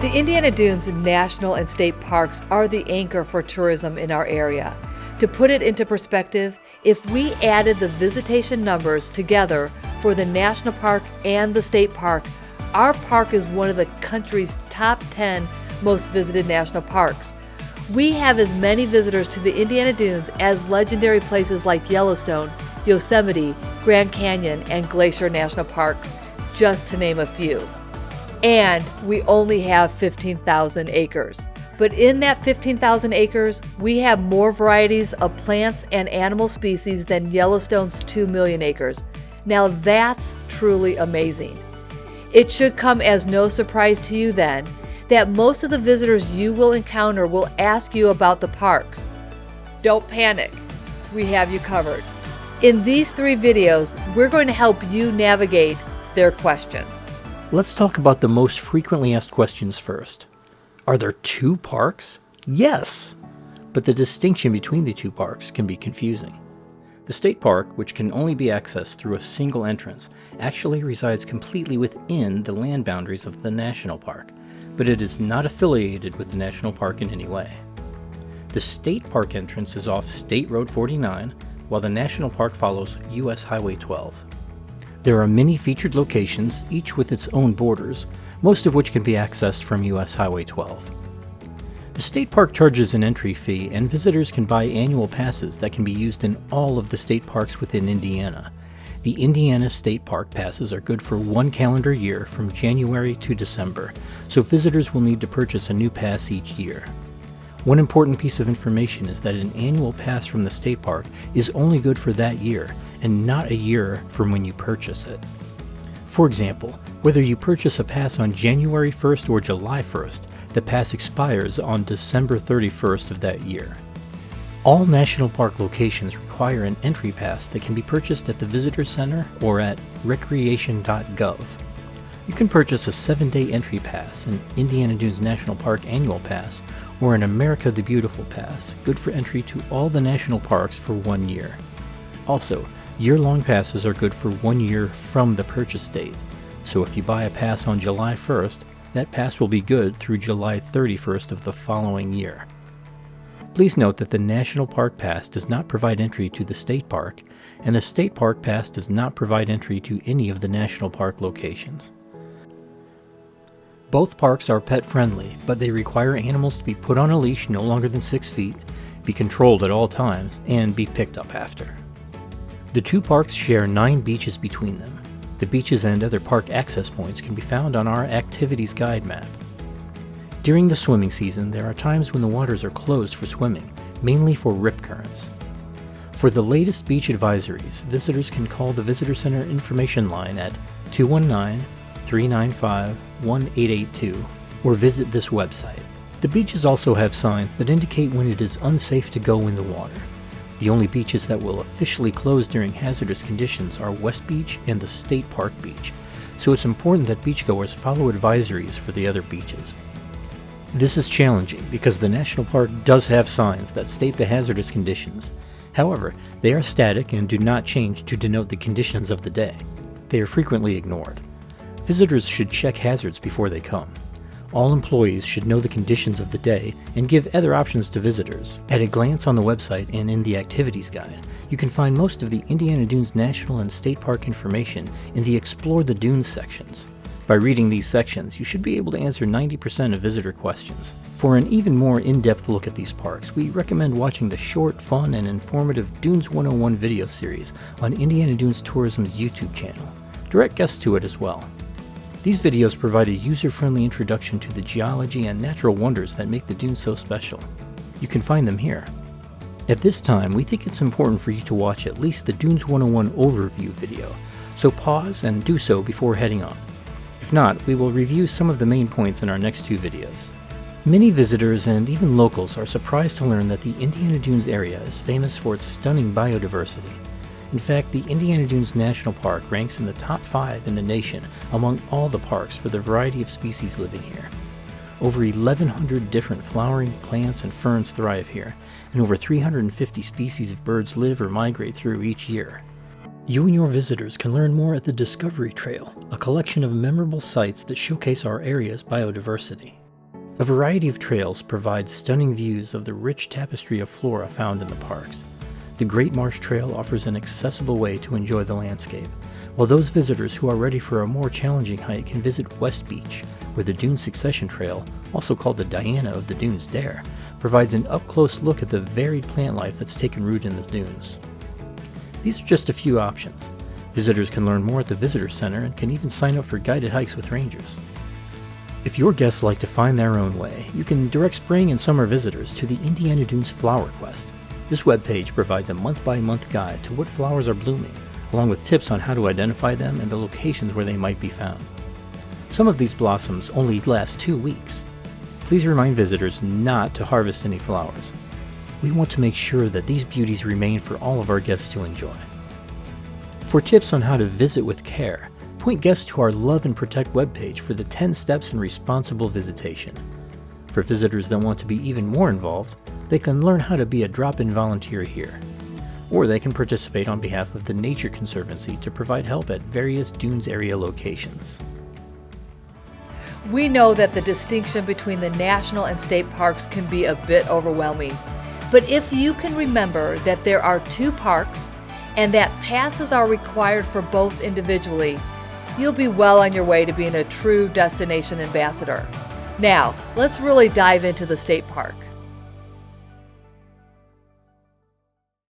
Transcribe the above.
The Indiana Dunes National and State Parks are the anchor for tourism in our area. To put it into perspective, if we added the visitation numbers together for the National Park and the State Park, our park is one of the country's top 10 most visited national parks. We have as many visitors to the Indiana Dunes as legendary places like Yellowstone, Yosemite, Grand Canyon, and Glacier National Parks, just to name a few. And we only have 15,000 acres. But in that 15,000 acres, we have more varieties of plants and animal species than Yellowstone's 2 million acres. Now that's truly amazing. It should come as no surprise to you then that most of the visitors you will encounter will ask you about the parks. Don't panic, we have you covered. In these 3 videos, we're going to help you navigate their questions. Let's talk about the most frequently asked questions first. Are there 2 parks? Yes! But the distinction between the 2 parks can be confusing. The state park, which can only be accessed through a single entrance, actually resides completely within the land boundaries of the national park, but it is not affiliated with the national park in any way. The state park entrance is off State Road 49, while the national park follows US Highway 12. There are many featured locations, each with its own borders, most of which can be accessed from US Highway 12. The state park charges an entry fee, and visitors can buy annual passes that can be used in all of the state parks within Indiana. The Indiana State Park passes are good for 1 calendar year from January to December, so visitors will need to purchase a new pass each year. One important piece of information is that an annual pass from the state park is only good for that year, and not a year from when you purchase it. For example, whether you purchase a pass on January 1st or July 1st, the pass expires on December 31st of that year. All national park locations require an entry pass that can be purchased at the Visitor Center or at recreation.gov. You can purchase a 7-day entry pass, an Indiana Dunes National Park annual pass, or an America the Beautiful pass, good for entry to all the national parks for 1 year. Also, year-long passes are good for 1 year from the purchase date, so if you buy a pass on July 1st, that pass will be good through July 31st of the following year. Please note that the National Park Pass does not provide entry to the State Park, and the State Park Pass does not provide entry to any of the National Park locations. Both parks are pet-friendly, but they require animals to be put on a leash no longer than 6 feet, be controlled at all times, and be picked up after. The 2 parks share 9 beaches between them. The beaches and other park access points can be found on our Activities Guide map. During the swimming season, there are times when the waters are closed for swimming, mainly for rip currents. For the latest beach advisories, visitors can call the Visitor Center information line at 219-395-1882 or visit this website. The beaches also have signs that indicate when it is unsafe to go in the water. The only beaches that will officially close during hazardous conditions are West Beach and the State Park Beach, so it's important that beachgoers follow advisories for the other beaches. This is challenging because the national park does have signs that state the hazardous conditions. However, they are static and do not change to denote the conditions of the day. They are frequently ignored. Visitors should check hazards before they come. All employees should know the conditions of the day and give other options to visitors. At a glance on the website and in the Activities Guide, you can find most of the Indiana Dunes National and State Park information in the Explore the Dunes sections. By reading these sections, you should be able to answer 90% of visitor questions. For an even more in-depth look at these parks, we recommend watching the short, fun, and informative Dunes 101 video series on Indiana Dunes Tourism's YouTube channel. Direct guests to it as well. These videos provide a user-friendly introduction to the geology and natural wonders that make the dunes so special. You can find them here. At this time, we think it's important for you to watch at least the Dunes 101 overview video, so pause and do so before heading on. If not, we will review some of the main points in our next 2 videos. Many visitors and even locals are surprised to learn that the Indiana Dunes area is famous for its stunning biodiversity. In fact, the Indiana Dunes National Park ranks in the top 5 in the nation among all the parks for the variety of species living here. Over 1,100 different flowering plants and ferns thrive here, and over 350 species of birds live or migrate through each year. You and your visitors can learn more at the Discovery Trail, a collection of memorable sites that showcase our area's biodiversity. A variety of trails provide stunning views of the rich tapestry of flora found in the parks. The Great Marsh Trail offers an accessible way to enjoy the landscape, while those visitors who are ready for a more challenging hike can visit West Beach, where the Dune Succession Trail, also called the Diana of the Dunes Dare, provides an up-close look at the varied plant life that's taken root in the dunes. These are just a few options. Visitors can learn more at the Visitor Center and can even sign up for guided hikes with rangers. If your guests like to find their own way, you can direct spring and summer visitors to the Indiana Dunes Flower Quest. This webpage provides a month-by-month guide to what flowers are blooming, along with tips on how to identify them and the locations where they might be found. Some of these blossoms only last 2 weeks. Please remind visitors not to harvest any flowers. We want to make sure that these beauties remain for all of our guests to enjoy. For tips on how to visit with care, point guests to our Love and Protect webpage for the 10 steps in responsible visitation. For visitors that want to be even more involved, they can learn how to be a drop-in volunteer here. Or they can participate on behalf of the Nature Conservancy to provide help at various Dunes area locations. We know that the distinction between the national and state parks can be a bit overwhelming. But if you can remember that there are 2 parks and that passes are required for both individually, you'll be well on your way to being a true destination ambassador. Now, let's really dive into the state park.